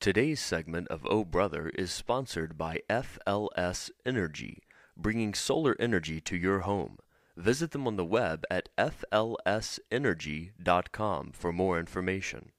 Today's segment of Oh Brother is sponsored by FLS Energy, bringing solar energy to your home. Visit them on the web at flsenergy.com for more information.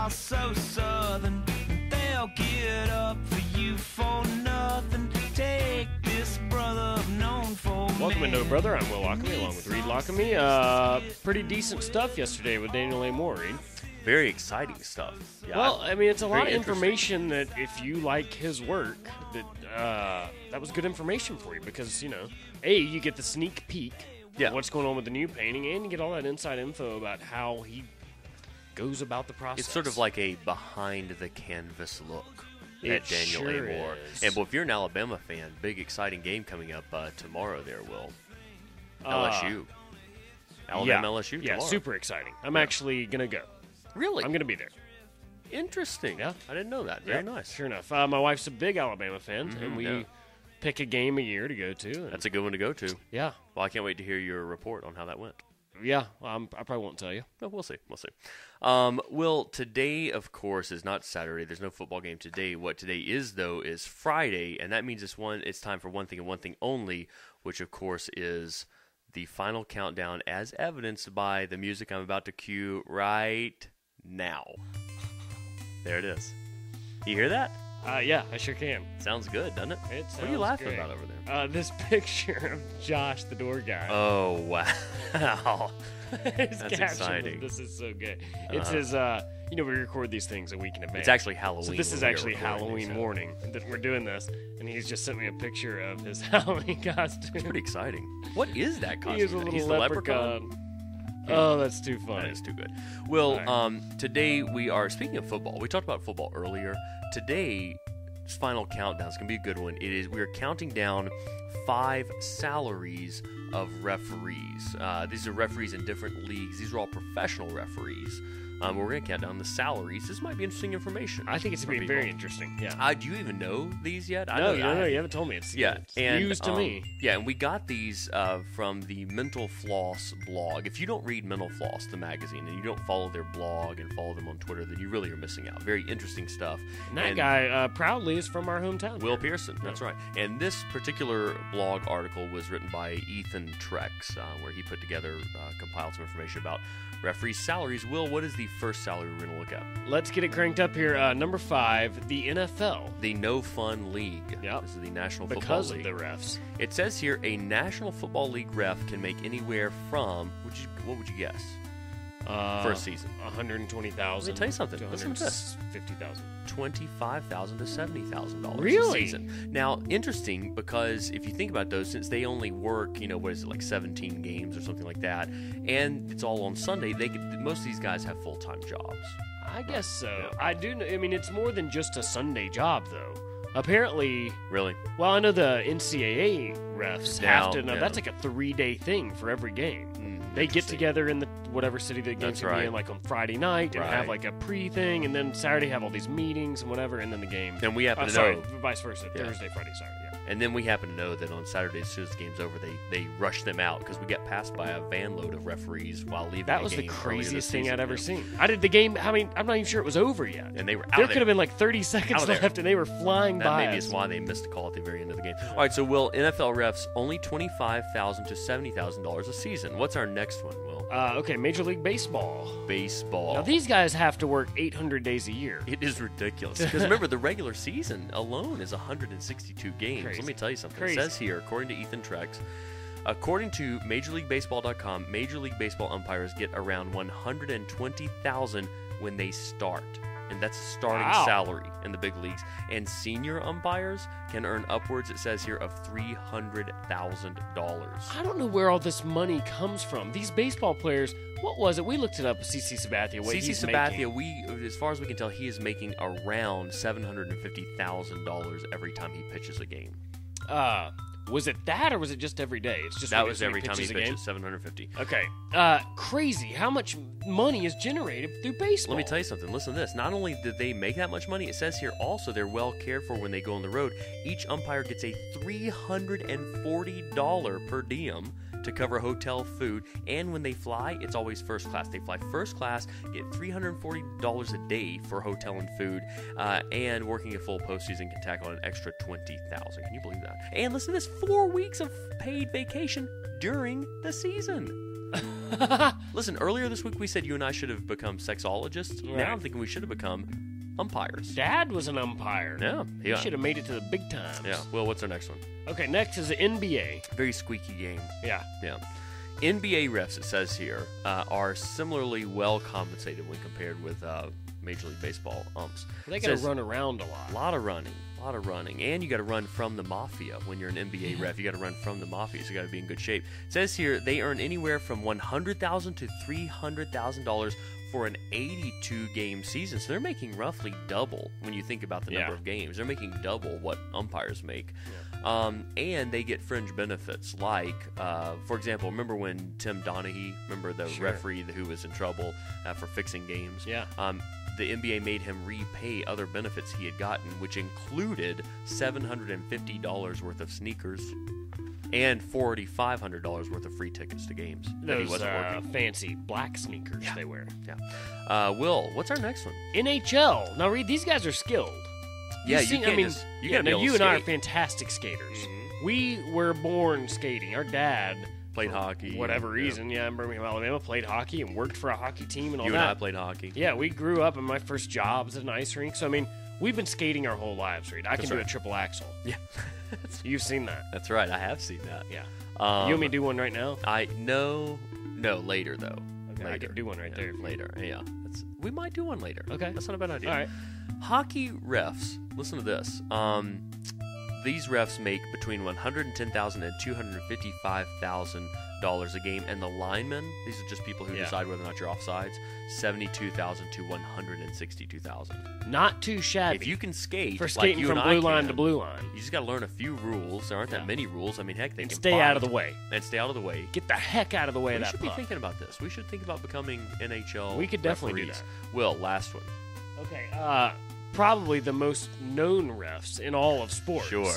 So southern, they'll get up for you for nothing. Take this brother I've known for Welcome into Brother. I'm Will Lochamy along with Reed Lochamy. Pretty decent stuff yesterday with Daniel A. Moore, Reed. Very exciting stuff. Yeah, well, I mean, it's a lot of information that if you like his work, that was good information for you because, you know, A, you get the sneak peek of what's going on with the new painting, and you get all that inside info about how he goes about the process. It's sort of like a behind-the-canvas look at Daniel A. Moore. Is. And if you're an Alabama fan, big exciting game coming up tomorrow there, Will. LSU. Alabama LSU tomorrow. Yeah, super exciting. I'm actually going to go. Really? I'm going to be there. Interesting. Yeah. I didn't know that. Very nice. Sure enough. My wife's a big Alabama fan, and we pick a game a year to go to. That's a good one to go to. Yeah. Well, I can't wait to hear your report on how that went. Yeah, well, I probably won't tell you. No, we'll see. We'll see. Will, today, of course, is not Saturday. There's no football game today. What today is, though, is Friday, and that means it's time for one thing and one thing only, which, of course, is the final countdown as evidenced by the music I'm about to cue right now. There it is. You hear that? Yeah, I sure can. Sounds good, doesn't it? It sounds What are you laughing great. about over there? This picture of Josh, the door guy. Oh, wow. His That's caption exciting. Was, this is so good. It's his, we record these things a week in advance. It's actually Halloween. So this is actually Halloween morning that we're doing this, and he's just sent me a picture of his Halloween costume. It's pretty exciting. What is that costume? He is a little He's the leprechaun. Oh, that's too funny. That is too good. Well, today we are, speaking of football, we talked about football earlier. Today's final countdown is going to be a good one. We are counting down 5 salaries of referees. These are referees in different leagues. These are all professional referees. We're going to count down the salaries. This might be interesting information. I think it's going to be very interesting. Yeah. Do you even know these yet? No, you haven't told me. It's news to me. Yeah, and we got these from the Mental Floss blog. If you don't read Mental Floss, the magazine, and you don't follow their blog and follow them on Twitter, then you really are missing out. Very interesting stuff. And that guy proudly is from our hometown. Will Pearson, that's right. And this particular blog article was written by Ethan Trex, where he put together, compiled some information about referee salaries. Will, what is the first salary we're going to look at? Let's get it cranked up here. Number 5, the NFL. The No Fun League. Yep. This is the National Football Because League. of the refs. It says here a National Football League ref can make anywhere from, what would you guess? For a season. 120,000. Let me tell you something. Listen to this. 50,000. $25,000 to $70,000 Really? a season. Now, interesting because if you think about those, since they only work, like 17 games or something like that, and it's all on Sunday, most of these guys have full-time jobs. I guess so. Yeah. I do. I mean, it's more than just a Sunday job, though. Apparently. Really? Well, I know the NCAA refs have to know. Yeah. That's like a 3-day thing for every game. They get together in the whatever city the game's going to be in, like on Friday night, and have like a pre-thing, and then Saturday have all these meetings and whatever, and then the game. And we happen to sorry, know. vice versa. Thursday, Friday, Saturday. Yeah. And then we happen to know that on Saturday, as soon as the game's over, they rush them out because we get passed by a van load of referees while leaving. That was the craziest thing I'd ever seen. I did the game. I mean, I'm not even sure it was over yet. And they were out there. Could have been like 30 seconds left, and they were flying that by. Maybe it's why they missed a call at the very end of the game. All right, so Will, NFL refs only $25,000 to $70,000 a season. What's our next one, Will? Okay, Major League Baseball. Baseball. Now these guys have to work 800 days a year. It is ridiculous because remember the regular season alone is 162 games. Crazy. Let me tell you something. Crazy. It says here, according to Ethan Trex, according to MajorLeagueBaseball.com, Major League Baseball umpires get around $120,000 when they start. And that's a starting salary in the big leagues. And senior umpires can earn upwards, it says here, of $300,000. I don't know where all this money comes from. These baseball players, what was it? We looked it up. CC Sabathia. What CC he's Sabathia, making. as far as we can tell, he is making around $750,000 every time he pitches a game. Was it that, or was it just every day? It's just that was every time he pitches, $750. Okay. Crazy how much money is generated through baseball. Let me tell you something. Listen to this. Not only did they make that much money, it says here also they're well cared for when they go on the road. Each umpire gets a $340 per diem to cover hotel, food, and when they fly, it's always first class. They fly first class, get $340 a day for hotel and food, and working a full postseason can tack on an extra $20,000. Can you believe that? And listen to this, 4 weeks of paid vacation during the season. Listen, earlier this week we said you and I should have become sexologists. Right. Now I'm thinking we should have become umpires. Dad was an umpire. Yeah. He should have made it to the big times. Yeah. Well, what's our next one? Okay, next is the NBA. Very squeaky game. Yeah. Yeah. NBA refs, it says here, are similarly well compensated when compared with Major League Baseball umps. They got to run around a lot. A lot of running. And you got to run from the mafia. When you're an NBA ref, you got to run from the mafia, so you got to be in good shape. It says here they earn anywhere from $100,000 to $300,000 for an 82-game season. So they're making roughly double when you think about the number of games. They're making double what umpires make. Yeah. And they get fringe benefits like, for example, remember when Tim Donaghy, the referee who was in trouble for fixing games? Yeah. The NBA made him repay other benefits he had gotten, which included $750 worth of sneakers and $4,500 worth of free tickets to games. Those fancy black sneakers they wear. Yeah. Will, what's our next one? NHL. Now, Reed, these guys are skilled. You and I are fantastic skaters. Mm-hmm. We were born skating. Our dad played hockey. Whatever reason, in Birmingham, Alabama, played hockey and worked for a hockey team and all that. You and I played hockey. Yeah, we grew up, and my first job was at an ice rink. So, we've been skating our whole lives, Reed. I can do a triple axel. Yeah. You've seen that. That's right. I have seen that. Yeah. You want me to do one right now? No, later, though. Okay, I can do one right there. Later, yeah. We might do one later. Okay. That's not a bad idea. All right. Hockey refs, listen to this. These refs make between $110,000 and $255,000 a game, and the linemen, these are just people who decide whether or not you're offsides, $72,000 to $162,000. Not too shabby. If you can skate, for skating from blue line to blue line, you just got to learn a few rules. There aren't that many rules. Heck, they can stay out of the way. And stay out of the way. Get the heck out of the way of that puck. We should be thinking about this. We should think about becoming NHL. We could definitely do that. Will, last one. Okay. Probably the most known refs in all of sports. Sure.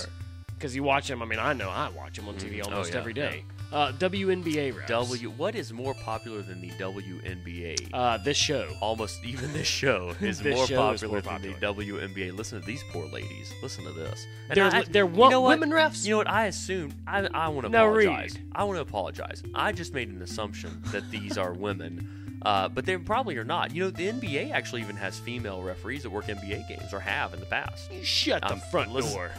Because you watch them. I know I watch them on TV almost every day. WNBA refs. What is more popular than the WNBA? This show. Almost even this show is more popular than the WNBA. Listen to these poor ladies. Listen to this. And they're women refs? You know what? I assumed. I want to apologize. I want to apologize. I just made an assumption that these are women. But they probably are not. The NBA actually even has female referees that work NBA games, or have in the past. You shut the front door.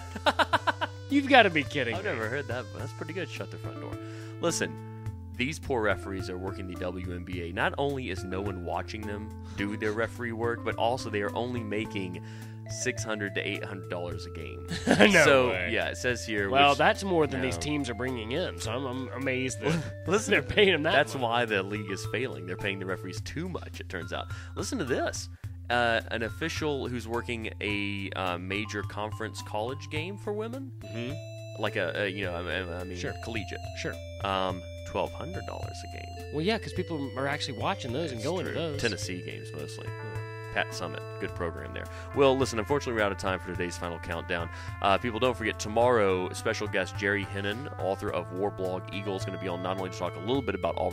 You've got to be kidding me. I've never heard that, but that's pretty good. Shut the front door. Listen, these poor referees are working the WNBA. Not only is no one watching them do their referee work, but also they are only making $600 to $800 a game. No way. Yeah, it says here. Well, that's more than these teams are bringing in. So I'm amazed that they're paying them that. That's much. why the league is failing. They're paying the referees too much. It turns out. Listen to this. An official who's working a major conference college game for women, like collegiate. Sure. $1,200 a game. Well, yeah, because people are actually watching those and going to those. Tennessee games mostly. Pat Summit, good program there. Well, listen, unfortunately, we're out of time for today's final countdown. People, don't forget, tomorrow, special guest Jerry Hennon, author of War Blog Eagle, is going to be on not only to talk a little bit about all